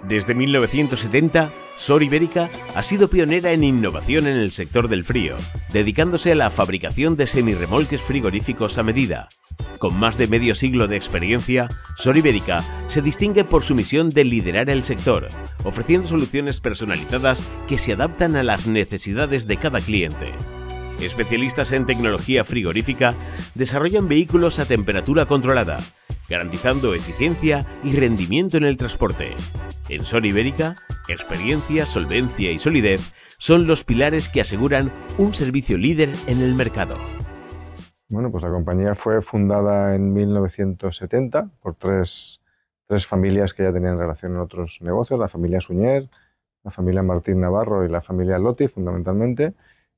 Desde 1970, Sor Ibérica ha sido pionera en innovación en el sector del frío, dedicándose a la fabricación de semirremolques frigoríficos a medida. Con más de medio siglo de experiencia, Sor Ibérica se distingue por su misión de liderar el sector, ofreciendo soluciones personalizadas que se adaptan a las necesidades de cada cliente. Especialistas en tecnología frigorífica, desarrollan vehículos a temperatura controlada, garantizando eficiencia y rendimiento en el transporte. En Sor Ibérica, experiencia, solvencia y solidez son los pilares que aseguran un servicio líder en el mercado. Bueno, pues la compañía fue fundada en 1970 por tres familias que ya tenían relación en otros negocios, la familia Suñer, la familia Martín Navarro y la familia Lotti, fundamentalmente.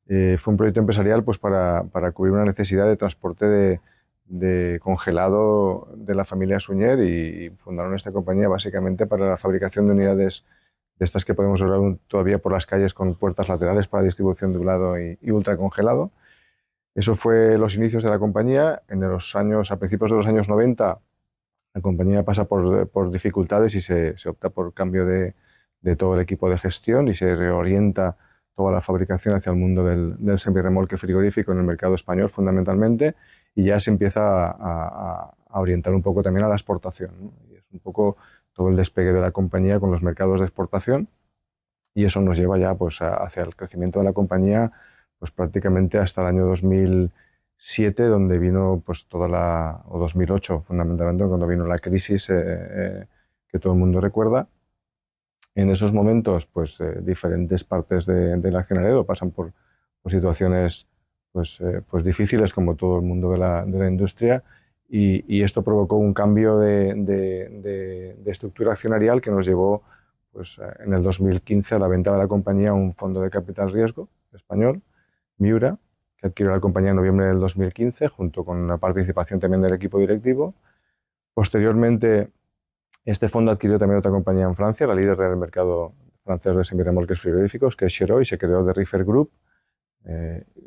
Fue un proyecto empresarial pues, para cubrir una necesidad de transporte de congelado de la familia Suñer y fundaron esta compañía básicamente para la fabricación de unidades de estas que podemos ver todavía por las calles con puertas laterales para distribución de helado y ultracongelado. Eso fue los inicios de la compañía. A principios de los años 90, la compañía pasa por dificultades y se opta por cambio de todo el equipo de gestión y se reorienta toda la fabricación hacia el mundo del semirremolque frigorífico en el mercado español fundamentalmente, y ya se empieza a orientar un poco también a la exportación, ¿no? Y es un poco todo el despegue de la compañía con los mercados de exportación, y eso nos lleva ya pues, hacia el crecimiento de la compañía pues, prácticamente hasta el año 2007, donde vino pues, o 2008 fundamentalmente, cuando vino la crisis que todo el mundo recuerda. En esos momentos, pues, diferentes partes del accionariado pasan por situaciones pues difíciles, como todo el mundo de la industria, y esto provocó un cambio de estructura accionarial que nos llevó pues, en el 2015 a la venta de la compañía a un fondo de capital riesgo español, Miura, que adquirió la compañía en noviembre del 2015, junto con una participación también del equipo directivo. Posteriormente, este fondo adquirió también otra compañía en Francia, la líder del mercado francés de semirremolques frigoríficos, que es Chero, y se creó The Riffer Group.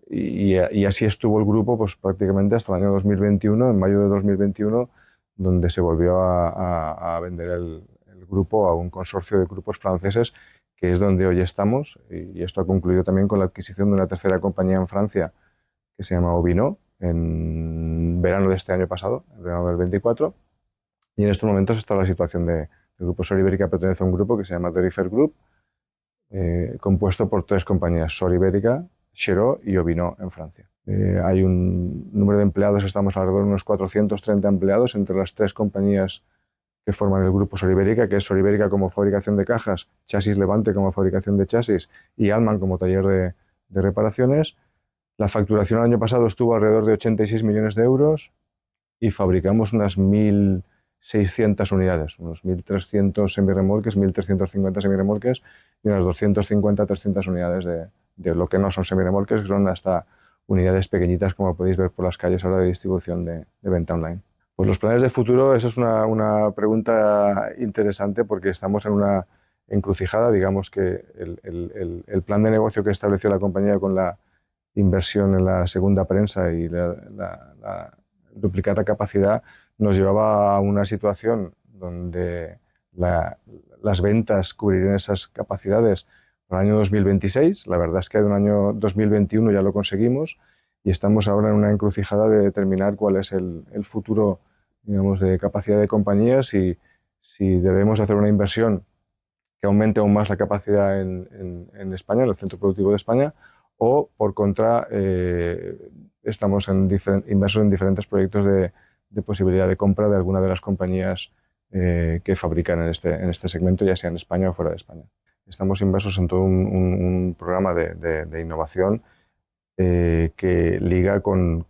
Y así estuvo el grupo pues, prácticamente hasta el año 2021, en mayo de 2021, donde se volvió a vender el grupo a un consorcio de grupos franceses, que es donde hoy estamos, y esto ha concluido también con la adquisición de una tercera compañía en Francia que se llama Ovinot en verano de este año pasado, en verano del 24. Y en estos momentos está la situación del grupo Sor Ibérica. Pertenece a un grupo que se llama The Riffer Group, compuesto por tres compañías: Sor Ibérica, Chero y Ovinot en Francia. Hay un número de empleados, estamos alrededor de unos 430 empleados entre las tres compañías que forman el grupo Sor Ibérica, que es Sor Ibérica como fabricación de cajas, Chasis Levante como fabricación de chasis y Allman como taller de reparaciones. La facturación el año pasado estuvo alrededor de 86 millones de euros y fabricamos unas 1.600 unidades, unos 1.300 semirremolques, 1.350 semirremolques y unas 250-300 unidades de lo que no son semirremolques, que son hasta unidades pequeñitas, como podéis ver por las calles ahora de distribución de venta online. Pues los planes de futuro, esa es una pregunta interesante, porque estamos en una encrucijada. Digamos que el plan de negocio que estableció la compañía con la inversión en la segunda prensa y duplicar la capacidad nos llevaba a una situación donde las ventas cubrirían esas capacidades para el año 2026. La verdad es que en el año 2021 ya lo conseguimos y estamos ahora en una encrucijada de determinar cuál es el futuro, digamos, de capacidad de compañías, y si debemos hacer una inversión que aumente aún más la capacidad en España, en el centro productivo de España, o por contra estamos inmersos en diferentes proyectos de posibilidad de compra de alguna de las compañías que fabrican en este segmento, ya sea en España o fuera de España. Estamos inmersos en todo un programa de innovación que liga con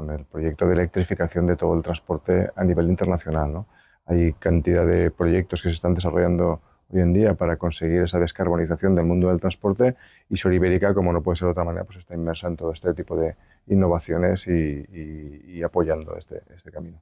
el proyecto de electrificación de todo el transporte a nivel internacional, ¿no? Hay cantidad de proyectos que se están desarrollando hoy en día para conseguir esa descarbonización del mundo del transporte, y Sor Ibérica, como no puede ser de otra manera, pues está inmersa en todo este tipo de innovaciones y apoyando este camino.